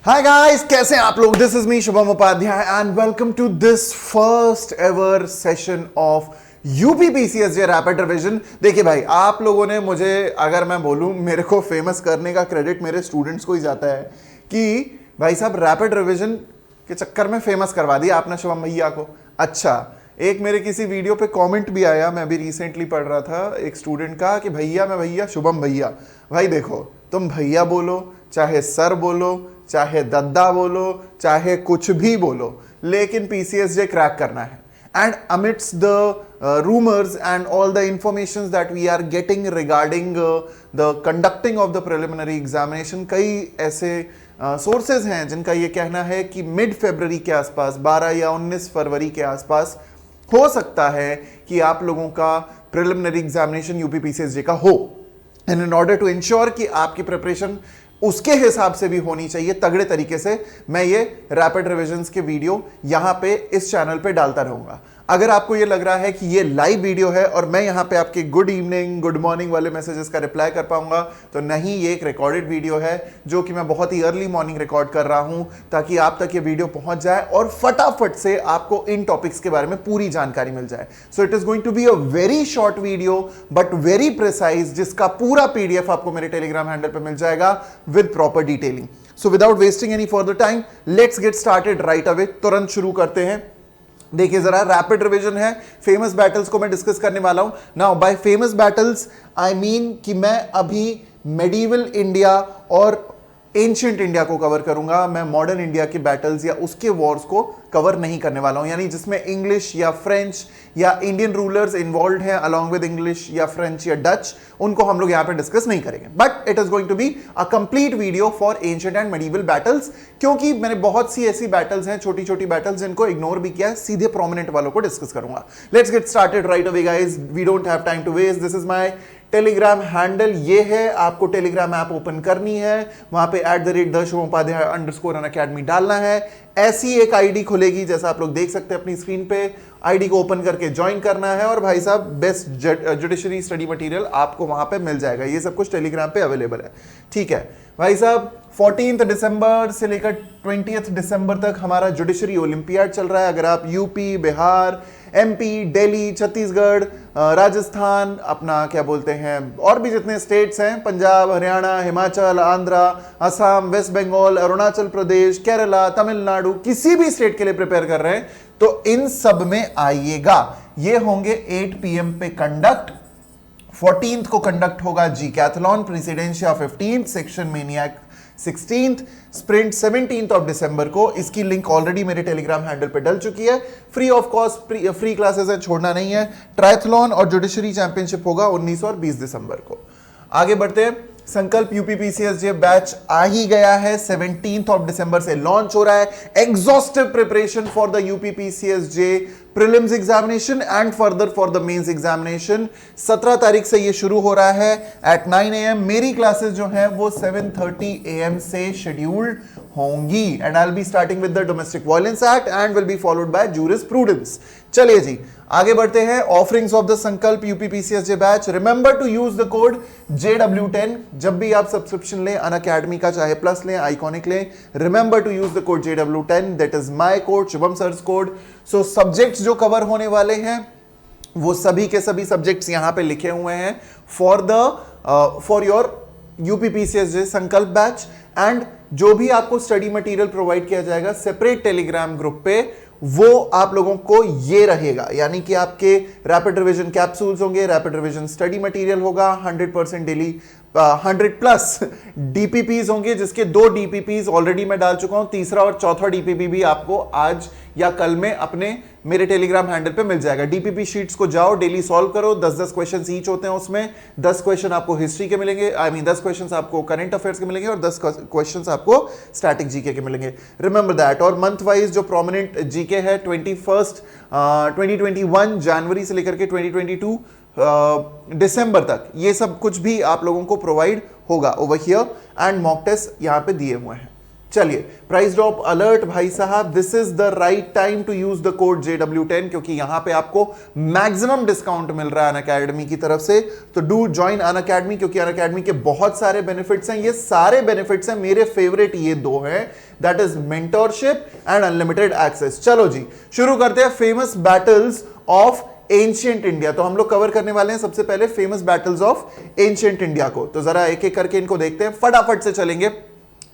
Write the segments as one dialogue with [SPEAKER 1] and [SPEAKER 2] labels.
[SPEAKER 1] Hi guys, कैसे हैं आप लोग। This is me Shubham Upadhyay and welcome to this first ever session of UPPCSJ rapid revision. देखिए भाई, आप लोगों ने मुझे, अगर मैं बोलूं, मेरे को फेमस करने का क्रेडिट मेरे स्टूडेंट्स को ही जाता है कि भाई साहब रैपिड रिवीजन के चक्कर में फेमस करवा दिया आपने शुभम भैया को। अच्छा, एक मेरे किसी वीडियो पे कमेंट भी आया, मैं भी रिसेंटली पढ़ रहा था, एक स्टूडेंट का कि भैया मैं भैया शुभम भैया। भाई देखो, तुम भैया बोलो, चाहे सर बोलो, चाहे दद्दा बोलो, चाहे कुछ भी बोलो, लेकिन पीसीएसजे क्रैक करना है। And amidst the rumors and all the informations that we are getting regarding the conducting of the preliminary examination, कई ऐसे सोर्सेज हैं जिनका ये कहना है कि मिड फरवरी के आसपास, 12 या 19 फरवरी के आसपास हो सकता है कि आप लोगों का प्रिलिमिनरी एग्जामिनेशन यूपीपीसीएसजे का हो। And in order to ensure कि आपकी प्रिपरेशन उसके हिसाब से भी होनी चाहिए तगड़े तरीके से, मैं ये रैपिड रिविजन्स के वीडियो यहां पे इस चैनल पे डालता रहूंगा। अगर आपको ये लग रहा है कि ये लाइव वीडियो है और मैं यहां पे आपके गुड इवनिंग, गुड मॉर्निंग वाले मैसेजेस का रिप्लाई कर पाऊंगा, तो नहीं, ये एक रिकॉर्डेड वीडियो है जो कि मैं बहुत ही अर्ली मॉर्निंग रिकॉर्ड कर रहा हूं ताकि आप तक ये वीडियो पहुंच जाए और फटाफट से आपको इन टॉपिक्स के बारे में पूरी जानकारी मिल जाए। So it is going to be a very short video but very precise, जिसका पूरा पीडीएफ आपको मेरे टेलीग्राम हैंडल पे मिल जाएगा with proper detailing. So without wasting any further time, let's get started right away. तुरंत शुरू करते हैं। देखिए जरा, रैपिड रिवीजन है, फेमस बैटल्स को मैं डिस्कस करने वाला हूं। Now by famous battles I mean कि मैं अभी मेडिवल इंडिया और एंशिएंट इंडिया को कवर करूंगा, मैं मॉडर्न इंडिया के बैटल्स या उसके वॉर्स को कवर नहीं करने वाला हूं। यानी जिसमें इंग्लिश या फ्रेंच या इंडियन रूलर्स इन्वॉल्व हैं अलॉन्ग विद इंग्लिश या फ्रेंच या डच, उनको हम लोग यहां पे डिस्कस नहीं करेंगे। But it is going to be a complete video for ancient and medieval battles, क्योंकि मैंने बहुत सी ऐसी बैटल्स हैं, छोटी छोटी बैटल्स, जिनको इग्नोर भी किया है, सीधे प्रोमिनेंट वालों को डिस्कस करूंगा। Let's get started right away guys, we don't have time to waste. This is my Telegram handle, ये है, आपको टेलीग्राम ऐप ओपन करनी है, वहां पे @द_शुभम_उपाध्याय_ डालना है। ऐसी एक आईडी खुलेगी जैसा आप लोग देख सकते हैं अपनी स्क्रीन पे, आईडी को ओपन करके ज्वाइन करना है और भाई साहब बेस्ट जुडिशरी स्टडी मटेरियल आपको वहां पे मिल जाएगा। ये सब कुछ टेलीग्राम पे अवेलेबल है, ठीक है भाई साहब। 14 दिसंबर से लेकर 20 दिसंबर तक हमारा जुडिशरी ओलंपियाड चल रहा है। अगर आप यूपी, बिहार, एमपी, दिल्ली, छत्तीसगढ़, राजस्थान, अपना क्या बोलते हैं, और भी जितने स्टेट्स हैं, पंजाब, हरियाणा, हिमाचल, आंध्र, असम, वेस्ट बंगाल, अरुणाचल प्रदेश, केरला, तमिलनाडु, किसी भी स्टेट के लिए प्रिपेयर कर रहे हैं तो इन सब में आइएगा। ये होंगे 8 PM पे कंडक्ट। 14th को कंडक्ट होगा जी कैथलॉन, प्रेसिडेंशिया 15th, section maniac 16th, sprint 17th of December को। इसकी लिंक ऑलरेडी मेरे टेलीग्राम हैंडल पे डल चुकी है। Free of cost free classes है, छोड़ना नहीं है। ट्रायथलॉन और जुडिशरी चैंपियनशिप होगा 19 और 20 दिसंबर को। आगे बढ़ते हैं। संकल्प यूपीपीसीएसजे बैच आ ही गया है, 17th ऑफ दिसंबर से लॉन्च हो रहा है। Exhaustive preparation for the UPPCSJ prelims examination and further for the mains examination 17 तारीख से ये शुरू हो रहा है एट 9 AM। मेरी क्लासेस जो हैं वो 7:30 AM से शेड्यूल्ड होंगी and I will be starting with the domestic violence act and will be followed by jurisprudence. चलिए जी, आगे बढ़ते हैं। Offerings of the Sankalp UPPCSJ batch, remember to use the code JW10 जब भी आप सब्सक्रिप्शन लें, अनअकैडमी का चाहे प्लस लें, आइकॉनिक लें, remember to use the code JW10, that is my code, Shubham sir's कोड। सो सब्जेक्ट्स जो कवर होने वाले हैं वो सभी के सभी सब्जेक्ट्स यहां पे लिखे हुए हैं फॉर योर यूपीपीसीएसजे संकल्प बैच। एंड जो भी आपको स्टडी मटेरियल प्रोवाइड किया जाएगा सेपरेट टेलीग्राम ग्रुप पे, वो आप लोगों को ये रहेगा, यानी कि आपके रैपिड रिवीजन कैप्सूल्स होंगे, रैपिड रिवीजन स्टडी मटेरियल होगा, 100% डेली 100+ डीपीपीज होंगे, जिसके 2 डीपीपीज ऑलरेडी मैं डाल चुका हूं। तीसरा और चौथा डीपीपी भी आपको आज या कल में अपने मेरे टेलीग्राम हैंडल पे मिल जाएगा। डीपीपी शीट्स को जाओ, डेली सॉल्व करो, 10-10 क्वेश्चन ईच होते हैं उसमें। 10 क्वेश्चन आपको हिस्ट्री के मिलेंगे, 10 क्वेश्चन आपको करंट अफेयर्स के मिलेंगे और 10 क्वेश्चन आपको स्टैटिक जीके के मिलेंगे। Remember that. और मंथ वाइज जो प्रोमिनेंट जीके है 2021 जनवरी से लेकर के 2022 दिसंबर तक, ये सब कुछ भी आप लोगों को प्रोवाइड होगा over here and mock test यहां पे दिए हुए हैं, चलिए, प्राइस ड्रॉप अलर्ट भाई साहब, this is the right time to use the code JW10 क्योंकि यहां पे आपको मैक्सिमम डिस्काउंट मिल रहा है अनअकैडमी की तरफ से। तो डू ज्वाइन अनअकैडमी क्योंकि अनअकैडमी के बहुत सारे बेनिफिट्स हैं। ये सारे बेनिफिट्स हैं, मेरे फेवरेट ये दो हैं, that is mentorship and unlimited access. चलो जी, शुरू करते हैं famous battles of ancient India. तो हम लोग कवर करने वाले हैं सबसे पहले famous battles of ancient India को। तो जरा एक एक करके इनको देखते हैं, फटाफट से चलेंगे।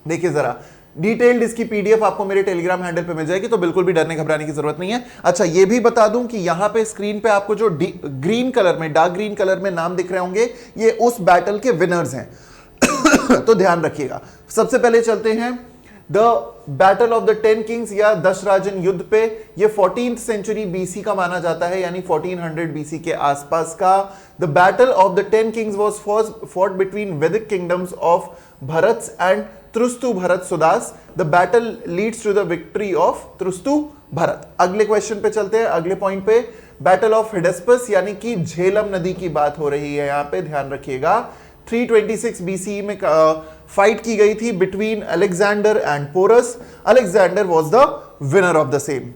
[SPEAKER 1] देखिए जरा डिटेल्ड इसकी पीडीएफ आपको मेरे टेलीग्राम हैंडल पे मिल जाएगी, तो बिल्कुल भी डरने घबराने की जरूरत नहीं है। अच्छा, ये भी बता दूं कि यहां पे स्क्रीन पे आपको जो ग्रीन कलर में, डार्क ग्रीन कलर में नाम दिख रहे होंगे, ये उस बैटल के विनर्स हैं। तो ध्यान रखिएगा। सबसे पहले चलते हैं the battle of the 10 Kings या दशराजन युद्ध पे। ये 14th सेंचुरी बीसी का माना जाता है, यानी 1400 बीसी के आसपास का। The battle of the 10 kings was fought between Vedic kingdoms of Bharata and Tritsu Bharata Sudas. The battle leads to the victory of Tritsu Bharata. अगले क्वेश्चन पे चलते हैं, अगले पॉइंट पे। बैटल ऑफ हिडेस्पस यानी कि झेलम नदी की बात हो रही है यहां पे, ध्यान रखिएगा। 326 बीसी में फाइट की गई थी between Alexander and Porus. Alexander was the winner of the same.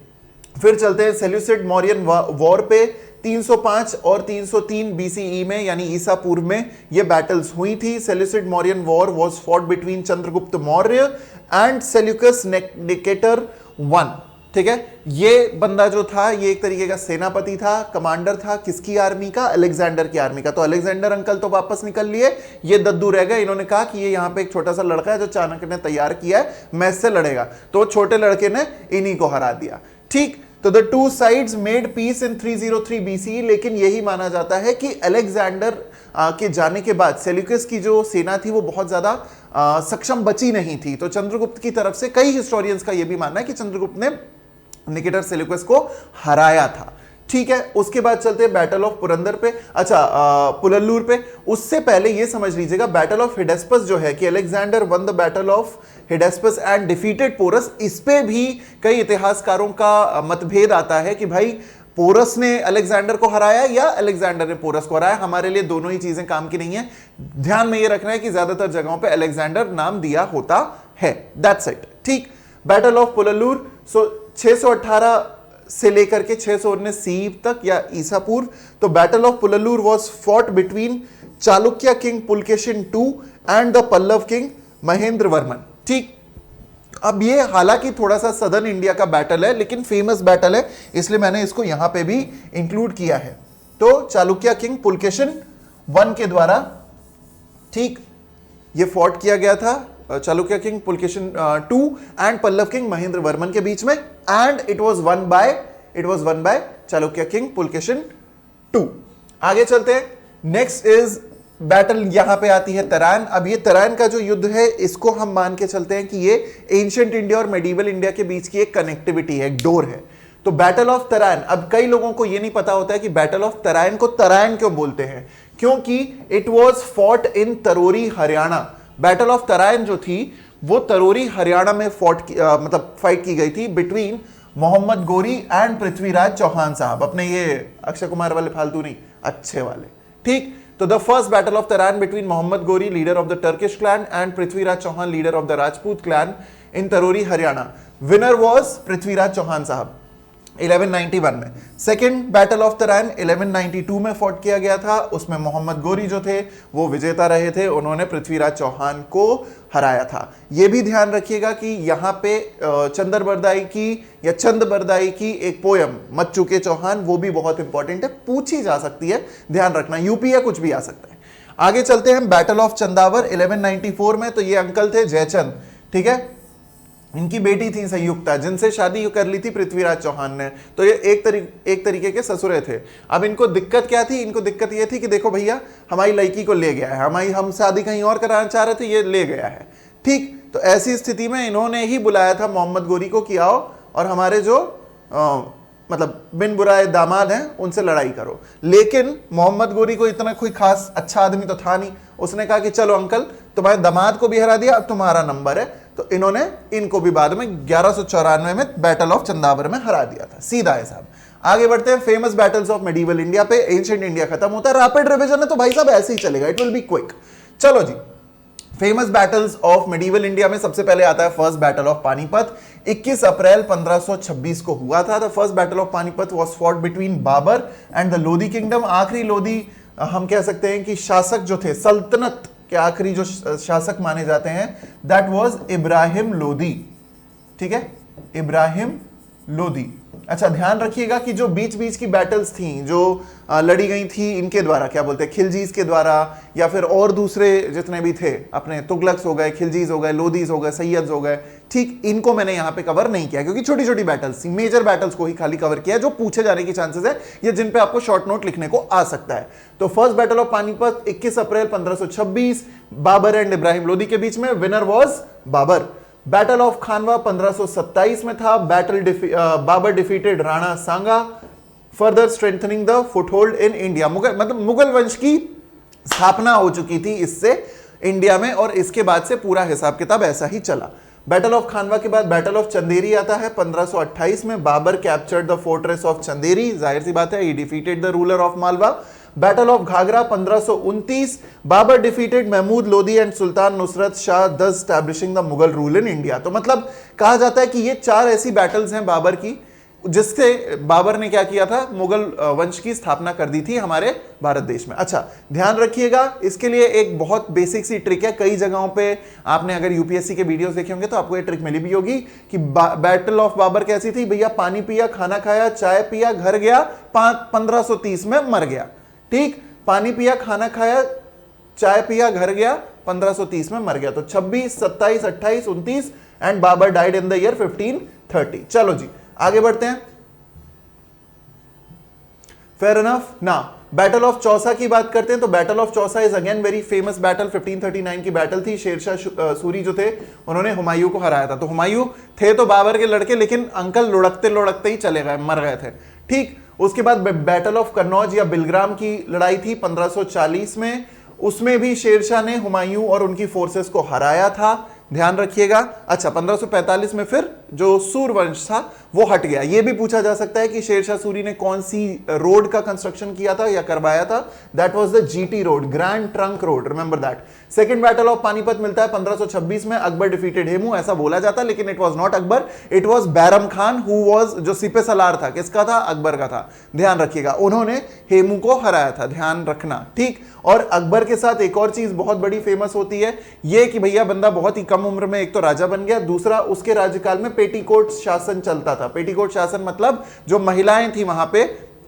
[SPEAKER 1] फिर चलते हैं सेल्यूसिड मौर्यन वॉर पे। 305 और 303 बीसीई में, यानी ईसा पूर्व में ये बैटल्स हुई थी। Seleucid Mauryan war was fought between Chandragupta Maurya and Seleucus Nicator I। ठीक है, ये बंदा जो था ये एक तरीके का सेनापति था, कमांडर था किसकी आर्मी का? अलेक्जेंडर की आर्मी का। तो अलेक्जेंडर अंकल तो वापस निकल लिए, ये दद्दू रह गए। इन्होंने कहा कि ये यहाँ पे एक छोटा सा लड़का है जो चाणक्य ने तैयार किया है, मैं इससे लड़ेगा। तो छोटे लड़के ने इन्हीं को हरा दिया। ठीक, तो the two sides made peace in 303 BC. लेकिन यही माना जाता है कि अलेक्जेंडर के जाने के बाद सेल्यूकस की जो सेना थी वो बहुत ज्यादा सक्षम बची नहीं थी। तो चंद्रगुप्त की तरफ से, कई हिस्टोरियंस का यह भी मानना है कि चंद्रगुप्त ने निकेटर सेल्यूकस को हराया था। ठीक है, उसके बाद चलते हैं बैटल ऑफ पुरंदर पे, अच्छा पुलल्लूर पे। उससे पहले ये समझ लीजिएगा, बैटल ऑफ हिडेस्पस जो है कि Alexander won the battle of Hydaspes and defeated Porus. इस पे भी कई इतिहासकारों का मतभेद आता है कि भाई पोरस ने अलेक्जेंडर को हराया या अलेक्जेंडर ने पोरस को हराया। हमारे लिए दोनों ही चीजें काम की नहीं है। ध्यान में ये रखना है कि ज्यादातर जगहों पे अलेक्जेंडर नाम दिया होता है, दैट्स इट। ठीक, बैटल ऑफ पुलल्लूर 618 से लेकर के 619 सी तक या ईसा पूर्व। तो battle of Pullalur was fought between Chalukya king Pulakeshin II and the Pallava king Mahendra Varman. ठीक, अब ये हालांकि थोड़ा सा सदर्न इंडिया का बैटल है, लेकिन फेमस बैटल है, इसलिए मैंने इसको यहां पे भी इंक्लूड किया है। तो चालुक्य किंग पुलकेशिन I के द्वारा, ठीक, ये फॉट किया गया था Chalukya king Pulakeshin II and Pallava king Mahendra Varman के बीच में, and it was won by Chalukya king Pulakeshin II। आगे चलते हैं, नेक्स्ट इज बैटल, यहां पे आती है तराइन। अब ये तराइन का जो युद्ध है, इसको हम मान के चलते हैं कि ये एंशिएंट इंडिया और मेडिवल इंडिया के बीच की एक कनेक्टिविटी है, एक डोर है। तो बैटल ऑफ तराइन, अब कई लोगों को ये नहीं पता होता है कि बैटल ऑफ तराइन को तराइन क्यों बोलते हैं, क्योंकि it was fought in Taraori Haryana. Battle of Tarain जो थी वो तरोरी हरियाणा में फाइट की गई थी बिटवीन मोहम्मद गोरी एंड पृथ्वीराज चौहान साहब, अपने ये अक्षय कुमार वाले फालतू नहीं, अच्छे वाले। ठीक, तो the first battle of Tarain between Mohammad Ghori leader of the Turkish clan and Prithviraj Chauhan leader of the Rajput clan in Taraori Haryana. Winner was Prithviraj Chauhan साहब 1191 में। सेकेंड बैटल ऑफ तराइन 1192 में फॉट किया गया था, उसमें मोहम्मद गोरी जो थे वो विजेता रहे थे, उन्होंने पृथ्वीराज चौहान को हराया था। यह भी ध्यान रखिएगा कि यहां पे चंद बरदाई की एक पोयम मत चुके चौहान, वो भी बहुत इंपॉर्टेंट है, पूछी जा सकती है, ध्यान रखना, यूपी या कुछ भी आ सकता है। आगे चलते हैं बैटल ऑफ चंदावर 1194 में। तो ये अंकल थे जयचंद, ठीक है, इनकी बेटी थी संयुक्ता, जिनसे शादी कर ली थी पृथ्वीराज चौहान ने। तो ये एक तरीके के ससुरे थे। अब इनको दिक्कत क्या थी? इनको दिक्कत ये थी कि देखो भैया, हमारी लड़की को ले गया है, हम शादी कहीं और कराना चाह रहे थे, ये ले गया है। ठीक, तो ऐसी स्थिति में इन्होंने ही बुलाया था मोहम्मद गोरी को कि आओ और हमारे जो बिन बुराए दामाद हैं उनसे लड़ाई करो। लेकिन मोहम्मद गोरी को इतना कोई खास अच्छा आदमी तो था नहीं। उसने कहा कि चलो अंकल, तुम्हारे दामाद को भी हरा दिया, अब तुम्हारा नंबर है। तो इन्होंने इनको भी बाद में 1194 में बैटल ऑफ चंदावर में हरा दिया था। सीधा है साहब। आगे बढ़ते हैं famous battles of medieval India पे। एंशिएंट इंडिया खत्म होता है, रैपिड रिवीजन है तो भाई साहब ऐसे ही चलेगा, इट विल बी क्विक। चलो जी, famous battles of medieval India में सबसे पहले आता है फर्स्ट बैटल ऑफ पानीपत। 21 अप्रैल 1526 को हुआ था। The first battle of Panipat was fought between Babur and the Lodhi kingdom. आखिरी लोधी हम कह सकते हैं कि शासक जो थे, सल्तनत के आखिरी जो शासक माने जाते हैं, दैट वाज इब्राहिम लोधी। ठीक है, इब्राहिम लोधी। अच्छा, ध्यान रखिएगा कि जो बीच बीच की बैटल्स थी जो लड़ी गई थी इनके द्वारा, क्या बोलते हैं, खिलजीज के द्वारा या फिर और दूसरे जितने भी थे, अपने तुगलक्स हो गए, खिलजीज हो गए, लोधीज हो गए, सैयद्स हो गए, ठीक, इनको मैंने यहां पे कवर नहीं किया क्योंकि छोटी छोटी बैटल्स थी। मेजर बैटल्स को ही खाली कवर किया जो पूछे जाने की चांसेस है या जिन पे आपको शॉर्ट नोट लिखने को आ सकता है। तो फर्स्ट बैटल ऑफ पानीपत 21 अप्रैल 1526, बाबर एंड इब्राहिम लोधी के बीच में। Winner was Babur. Battle of Khanwa 1527 में था। Babur defeated Rana Sanga, further strengthening the foothold in India. Mughal वंश की स्थापना हो चुकी थी इससे इंडिया में, और इसके बाद से पूरा हिसाब किताब ऐसा ही चला। बैटल ऑफ खानवा के बाद बैटल ऑफ चंदेरी आता है 1528 में। Babur captured the fortress of Chanderi, जाहिर सी बात है, he defeated the ruler of Malwa. Battle of Ghaghra 1529, Babur defeated Mahmud Lodi and sultan Nusrat Shah, thus establishing the Mughal rule in India. तो मतलब कहा जाता है कि ये 4 ऐसी बैटल्स हैं बाबर की जिससे बाबर ने क्या किया था, मुगल वंश की स्थापना कर दी थी हमारे भारत देश में। अच्छा, ध्यान रखिएगा, इसके लिए एक बहुत बेसिक सी ट्रिक है। कई जगहों पे आपने अगर यूपीएससी के वीडियोस देखे होंगे तो आपको ये ट्रिक मिली भी होगी कि बैटल ऑफ बाबर कैसी थी भैया, पानी पिया, खाना खाया, चाय पिया, घर गया, 1530 में मर गया। ठीक, पानी पिया, खाना खाया, चाय पिया, घर गया, 1530 में मर गया। तो 26, 27, 28, 29 and Babur died in the year 1530। चलो जी आगे बढ़ते हैं। फेयर इनफ ना। बैटल ऑफ चौसा की बात करते हैं तो battle of Chausa is again very famous battle. 1539 की बैटल थी। शेरशाह सूरी जो थे उन्होंने हुमायूं को हराया था। तो हुमायूं थे तो बाबर के लड़के, लेकिन अंकल लुढ़कते लुढ़कते ही चले गए, मर गए थे। ठीक, उसके बाद बैटल ऑफ कन्नौज या बिलग्राम की लड़ाई थी 1540 में। उसमें भी शेरशाह ने हुमायूं और उनकी फोर्सेस को हराया था, ध्यान रखिएगा। अच्छा, 1545 में फिर जो सूरवंश था वो हट गया। ये भी पूछा जा सकता है कि शेरशाह सूरी ने कौन सी रोड का कंस्ट्रक्शन किया था या करवाया था। That was the GT road, grand trunk road, remember that. Second battle of Panipat मिलता है 1526 में। अकबर डिफीटेड हेमू, ऐसा बोला जाता है लेकिन it was not Akbar, it was Bairam Khan who was, जो सिपे सलार था, किसका था, अकबर का था, ध्यान रखिएगा। उन्होंने हेमू को हराया था, ध्यान रखना। ठीक, और अकबर के साथ एक और चीज बहुत बड़ी फेमस होती है, ये कि भैया बंदा बहुत ही कम उम्र में एक तो राजा बन गया, दूसरा उसके राज्यकाल में पेटीकोट शासन चलता था। पेटीकोट शासन मतलब जो महिलाएं थी वहां पे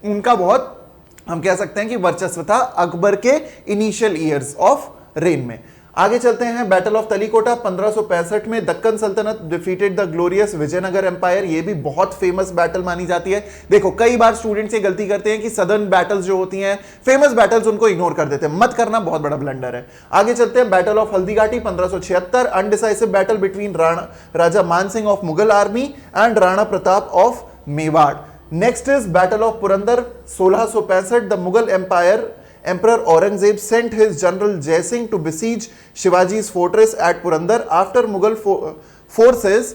[SPEAKER 1] उनका बहुत, हम कह सकते हैं कि वर्चस्व था अकबर के इनिशियल ईयर्स ऑफ रेन में। आगे चलते हैं। बैटल ऑफ तलीकोटा 1565 में दक्कन सल्तनत defeated the glorious Vijayanagara empire. ये भी बहुत फेमस बैटल मानी जाती है। देखो कई बार स्टूडेंट्स ये गलती करते हैं कि सदर्न बैटल्स जो होती हैं, फेमस बैटल्स, उनको इग्नोर कर देते हैं, मत करना, बहुत बड़ा ब्लंडर है। आगे चलते हैं। Battle of Haldighati 1576, indecisive battle between Raja Man Singh of Mughal army and Rana Pratap of Mewar. Next is battle of Purandar 1665, the Mughal empire Emperor Aurangzeb sent his general Jai Singh to besiege Shivaji's fortress at Purandar after Mughal forces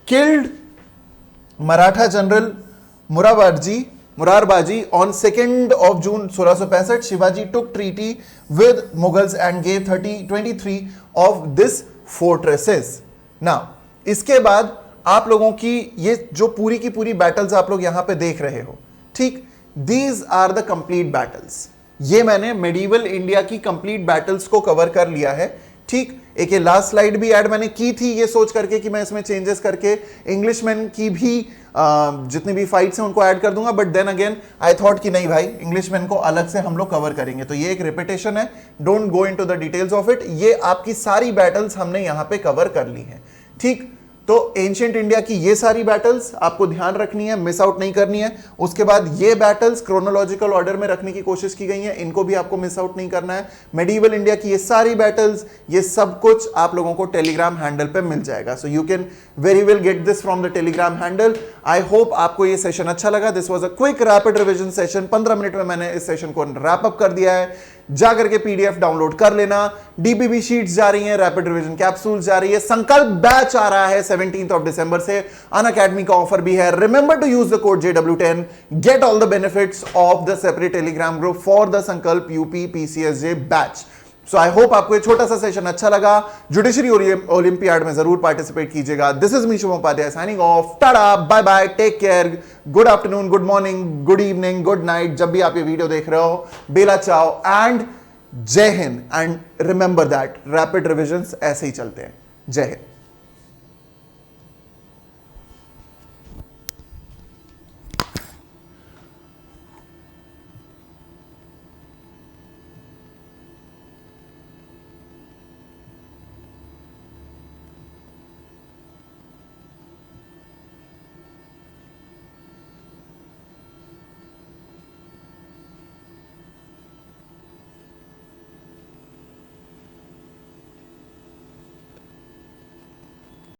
[SPEAKER 1] killed Maratha general Murarbaji on 2nd of June 1665. Shivaji took treaty with Mughals and gave 23 of this fortresses. Now, इसके बाद आप लोगों की ये जो पूरी की पूरी बैटल्स आप लोग यहां पे देख रहे हो, ठीक, these are the complete battles. ये मैंने मेडिवल इंडिया की कंप्लीट बैटल्स को कवर कर लिया है। ठीक, एक ये लास्ट स्लाइड भी ऐड मैंने की थी ये सोच करके कि मैं इसमें चेंजेस करके इंग्लिशमैन की भी जितनी भी फाइट्स हैं उनको ऐड कर दूंगा, but then again I thought कि नहीं भाई, इंग्लिशमैन को अलग से हम लोग कवर करेंगे। तो ये एक रिपीटेशन है, don't go into the details of it. ये आपकी सारी बैटल्स हमने यहां पे कवर कर ली है। ठीक, तो एंशिएंट इंडिया की ये सारी बैटल्स आपको ध्यान रखनी है, मिस आउट नहीं करनी है। उसके बाद ये बैटल्स क्रोनोलॉजिकल ऑर्डर में रखने की कोशिश की गई है, इनको भी आपको मिस आउट नहीं करना है। मेडिवल इंडिया की ये सारी बैटल्स, ये सब कुछ आप लोगों को टेलीग्राम हैंडल पे मिल जाएगा। So you can very well get this from the Telegram handle. I hope आपको ये सेशन अच्छा लगा। This was a quick rapid revision session. 15 minute में मैंने इस सेशन को रैप अप कर दिया है। जा करके पीडीएफ डाउनलोड कर लेना। डीपीबी शीट्स जा रही हैं, रैपिड रिवीजन कैप्सूल जा रही है, संकल्प बैच आ रहा है 17 ऑफ दिसंबर से, अनअकैडमी का ऑफर भी है। Remember to use the code JW10, get all the benefits of the separate Telegram group for the Sankalp UP PCSJ batch. So I hope आपको ये छोटा सा सेशन अच्छा लगा। जुडिशरी ओलंपियाड में जरूर पार्टिसिपेट कीजिएगा। This is me Shubham Upadhyay signing off. Tata, bye bye, take care, good afternoon, good morning, good evening, good night, जब भी आप ये वीडियो देख रहे हो। बेला चाओ एंड जय Hind. And remember that rapid revisions ऐसे ही चलते हैं। जय हिंद।